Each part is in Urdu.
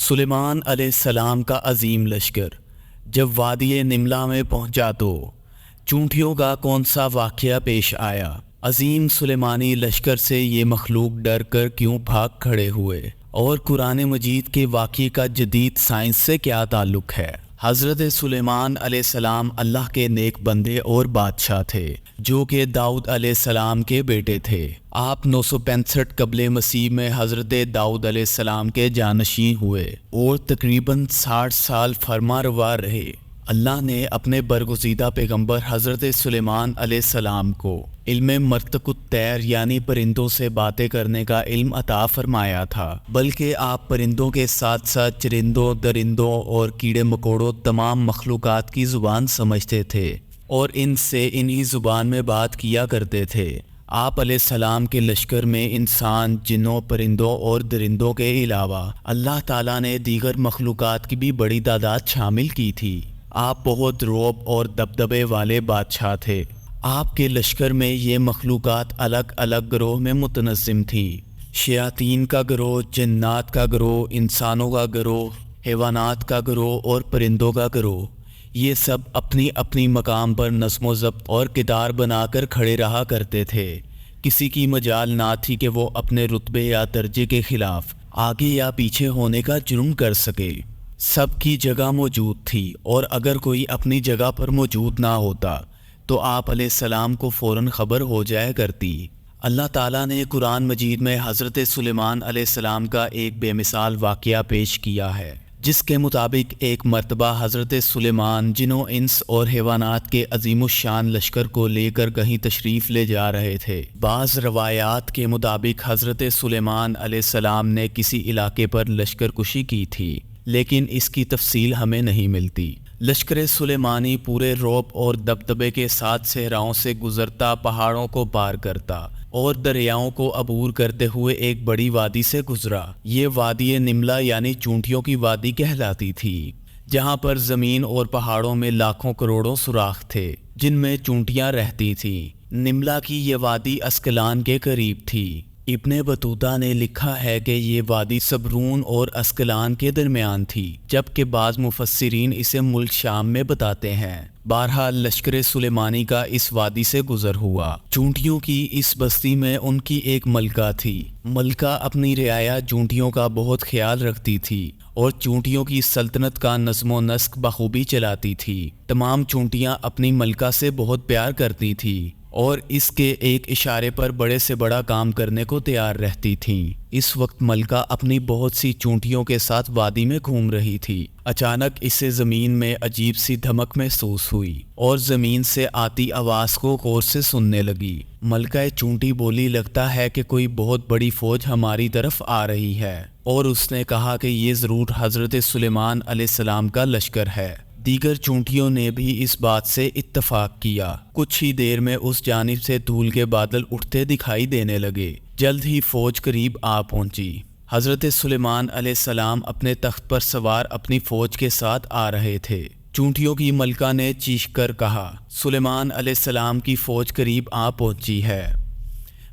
سلیمان علیہ السلام کا عظیم لشکر جب وادی نملا میں پہنچا تو چونٹیوں کا کون سا واقعہ پیش آیا؟ عظیم سلیمانی لشکر سے یہ مخلوق ڈر کر کیوں بھاگ کھڑے ہوئے؟ اور قرآن مجید کے واقعے کا جدید سائنس سے کیا تعلق ہے؟ حضرت سلیمان علیہ السلام اللہ کے نیک بندے اور بادشاہ تھے جو کہ داؤد علیہ السلام کے بیٹے تھے۔ آپ 965 قبل مسیح میں حضرت داؤد علیہ السلام کے جانشین ہوئے اور تقریباً 60 سال فرما روا رہے۔ اللہ نے اپنے برگزیدہ پیغمبر حضرت سلیمان علیہ السلام کو علم مرتق الطیر یعنی پرندوں سے باتیں کرنے کا علم عطا فرمایا تھا، بلکہ آپ پرندوں کے ساتھ ساتھ چرندوں، درندوں اور کیڑے مکوڑوں تمام مخلوقات کی زبان سمجھتے تھے اور ان سے انہی زبان میں بات کیا کرتے تھے۔ آپ علیہ السلام کے لشکر میں انسان، جنوں، پرندوں اور درندوں کے علاوہ اللہ تعالیٰ نے دیگر مخلوقات کی بھی بڑی تعداد شامل کی تھی۔ آپ بہت رعب اور دبدبے والے بادشاہ تھے۔ آپ کے لشکر میں یہ مخلوقات الگ الگ گروہ میں متنظم تھیں۔ شیاطین کا گروہ، جنات کا گروہ، انسانوں کا گروہ، حیوانات کا گروہ اور پرندوں کا گروہ، یہ سب اپنی اپنی مقام پر نظم و ضبط اور کردار بنا کر کھڑے رہا کرتے تھے۔ کسی کی مجال نہ تھی کہ وہ اپنے رتبے یا درجے کے خلاف آگے یا پیچھے ہونے کا جرم کر سکے۔ سب کی جگہ موجود تھی اور اگر کوئی اپنی جگہ پر موجود نہ ہوتا تو آپ علیہ السلام کو فوراً خبر ہو جایا کرتی۔ اللہ تعالیٰ نے قرآن مجید میں حضرت سلیمان علیہ السلام کا ایک بے مثال واقعہ پیش کیا ہے، جس کے مطابق ایک مرتبہ حضرت سلیمان جنوں، انس اور حیوانات کے عظیم الشان لشکر کو لے کر کہیں تشریف لے جا رہے تھے۔ بعض روایات کے مطابق حضرت سلیمان علیہ السلام نے کسی علاقے پر لشکر کشی کی تھی، لیکن اس کی تفصیل ہمیں نہیں ملتی۔ لشکر سلیمانی پورے رعب اور دبدبے کے ساتھ صحراؤں سے گزرتا، پہاڑوں کو پار کرتا اور دریاؤں کو عبور کرتے ہوئے ایک بڑی وادی سے گزرا۔ یہ وادی نملا یعنی چونٹیوں کی وادی کہلاتی تھی، جہاں پر زمین اور پہاڑوں میں لاکھوں کروڑوں سوراخ تھے جن میں چونٹیاں رہتی تھیں۔ نملا کی یہ وادی اسکلان کے قریب تھی۔ ابن بطوطہ نے لکھا ہے کہ یہ وادی صبرون اور اسکلان کے درمیان تھی، جبکہ بعض مفسرین اسے ملک شام میں بتاتے ہیں۔ بہرحال لشکر سلیمانی کا اس وادی سے گزر ہوا۔ چونٹیوں کی اس بستی میں ان کی ایک ملکہ تھی۔ ملکہ اپنی رعایا چونٹیوں کا بہت خیال رکھتی تھی اور چونٹیوں کی سلطنت کا نظم و نسق بخوبی چلاتی تھی۔ تمام چونٹیاں اپنی ملکہ سے بہت پیار کرتی تھی اور اس کے ایک اشارے پر بڑے سے بڑا کام کرنے کو تیار رہتی تھیں۔ اس وقت ملکہ اپنی بہت سی چونٹیوں کے ساتھ وادی میں گھوم رہی تھی۔ اچانک اسے زمین میں عجیب سی دھمک محسوس ہوئی اور زمین سے آتی آواز کو غور سے سننے لگی۔ ملکہ چونٹی بولی، لگتا ہے کہ کوئی بہت بڑی فوج ہماری طرف آ رہی ہے، اور اس نے کہا کہ یہ ضرور حضرت سلیمان علیہ السلام کا لشکر ہے۔ دیگر چونٹیوں نے بھی اس بات سے اتفاق کیا۔ کچھ ہی دیر میں اس جانب سے دھول کے بادل اٹھتے دکھائی دینے لگے۔ جلد ہی فوج قریب آ پہنچی۔ حضرت سلیمان علیہ السلام اپنے تخت پر سوار اپنی فوج کے ساتھ آ رہے تھے۔ چونٹیوں کی ملکہ نے چیخ کر کہا، سلیمان علیہ السلام کی فوج قریب آ پہنچی ہے۔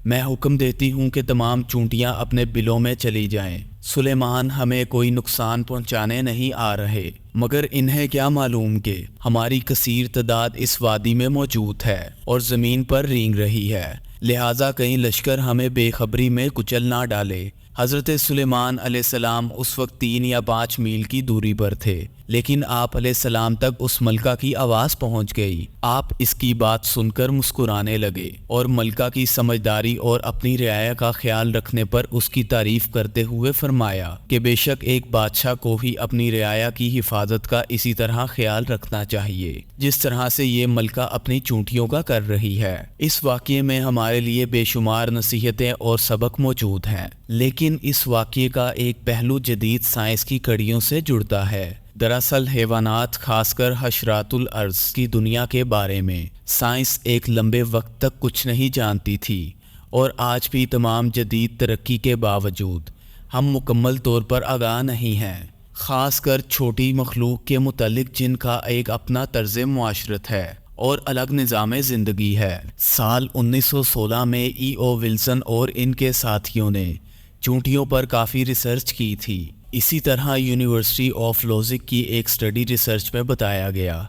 میں حکم دیتی ہوں کہ تمام چونٹیاں اپنے بلوں میں چلی جائیں۔ سلیمان ہمیں کوئی نقصان پہنچانے نہیں آ رہے، مگر انہیں کیا معلوم کہ ہماری کثیر تعداد اس وادی میں موجود ہے اور زمین پر رینگ رہی ہے، لہٰذا کہیں لشکر ہمیں بے خبری میں کچل نہ ڈالے۔ حضرت سلیمان علیہ السلام اس وقت 3 یا 5 میل کی دوری پر تھے، لیکن آپ علیہ السلام تک اس ملکہ کی آواز پہنچ گئی۔ آپ اس کی بات سن کر مسکرانے لگے اور ملکہ کی سمجھداری اور اپنی رعایا کا خیال رکھنے پر اس کی تعریف کرتے ہوئے فرمایا کہ بے شک ایک بادشاہ کو ہی اپنی رعایا کی حفاظت کا اسی طرح خیال رکھنا چاہیے جس طرح سے یہ ملکہ اپنی چونٹیوں کا کر رہی ہے۔ اس واقعے میں ہمارے لیے بے شمار نصیحتیں اور سبق موجود ہیں، لیکن اس واقعے کا ایک پہلو جدید سائنس کی کڑیوں سے جڑتا ہے۔ دراصل حیوانات، خاص کر حشرات الارض کی دنیا کے بارے میں سائنس ایک لمبے وقت تک کچھ نہیں جانتی تھی، اور آج بھی تمام جدید ترقی کے باوجود ہم مکمل طور پر آگاہ نہیں ہیں، خاص کر چھوٹی مخلوق کے متعلق جن کا ایک اپنا طرز معاشرت ہے اور الگ نظام زندگی ہے۔ سال 1916 میں ای او ولسن اور ان کے ساتھیوں نے چونٹیوں پر کافی ریسرچ کی تھی اسی طرح یونیورسٹی آف لوزک کی ایک اسٹڈی ریسرچ میں بتایا گیا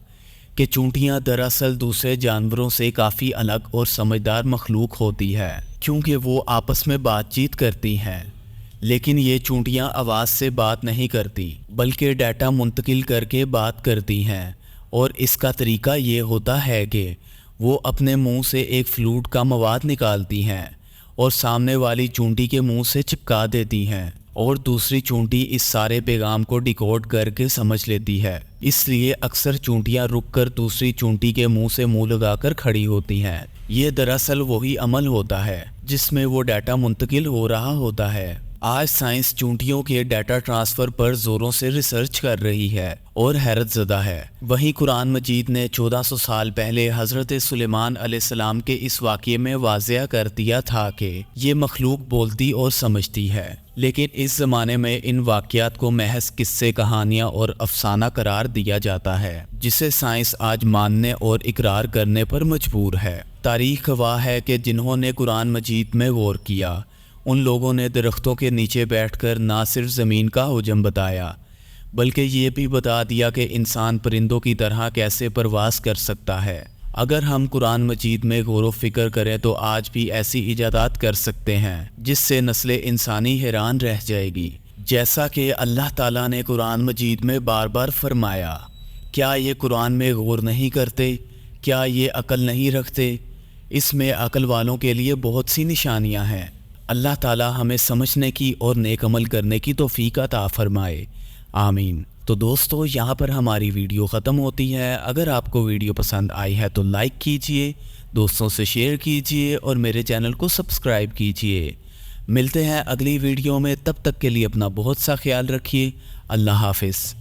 کہ چونٹیاں دراصل دوسرے جانوروں سے کافی الگ اور سمجھدار مخلوق ہوتی ہے، کیونکہ وہ آپس میں بات چیت کرتی ہیں، لیکن یہ چونٹیاں آواز سے بات نہیں کرتی بلکہ ڈیٹا منتقل کر کے بات کرتی ہیں، اور اس کا طریقہ یہ ہوتا ہے کہ وہ اپنے منہ سے ایک فلوئڈ کا مواد نکالتی ہیں اور سامنے والی چونٹی کے منہ سے چپکا دیتی ہیں، اور دوسری چونٹی اس سارے پیغام کو ڈیکوڈ کر کے سمجھ لیتی ہے۔ اس لیے اکثر چونٹیاں رک کر دوسری چونٹی کے منہ سے منہ لگا کر کھڑی ہوتی ہیں۔ یہ دراصل وہی عمل ہوتا ہے جس میں وہ ڈیٹا منتقل ہو رہا ہوتا ہے۔ آج سائنس چونٹیوں کے ڈیٹا ٹرانسفر پر زوروں سے ریسرچ کر رہی ہے اور حیرت زدہ ہے۔ وہیں قرآن مجید نے 1400 سال پہلے حضرت سلیمان علیہ السلام کے اس واقعے میں واضح کر دیا تھا کہ یہ مخلوق بولتی اور سمجھتی ہے، لیکن اس زمانے میں ان واقعات کو محض قصے، کہانیاں اور افسانہ قرار دیا جاتا ہے، جسے سائنس آج ماننے اور اقرار کرنے پر مجبور ہے۔ تاریخ گواہ ہے کہ جنہوں نے قرآن مجید میں غور کیا، ان لوگوں نے درختوں کے نیچے بیٹھ کر نہ صرف زمین کا حجم بتایا بلکہ یہ بھی بتا دیا کہ انسان پرندوں کی طرح کیسے پرواز کر سکتا ہے۔ اگر ہم قرآن مجید میں غور و فکر کریں تو آج بھی ایسی ایجادات کر سکتے ہیں جس سے نسل انسانی حیران رہ جائے گی، جیسا کہ اللہ تعالیٰ نے قرآن مجید میں بار بار فرمایا، کیا یہ قرآن میں غور نہیں کرتے؟ کیا یہ عقل نہیں رکھتے؟ اس میں عقل والوں کے لیے بہت سی نشانیاں ہیں۔ اللہ تعالیٰ ہمیں سمجھنے کی اور نیک عمل کرنے کی توفیق عطا فرمائے، آمین۔ تو دوستو، یہاں پر ہماری ویڈیو ختم ہوتی ہے۔ اگر آپ کو ویڈیو پسند آئی ہے تو لائک کیجئے، دوستوں سے شیئر کیجئے اور میرے چینل کو سبسکرائب کیجئے۔ ملتے ہیں اگلی ویڈیو میں، تب تک کے لیے اپنا بہت سا خیال رکھیے۔ اللہ حافظ۔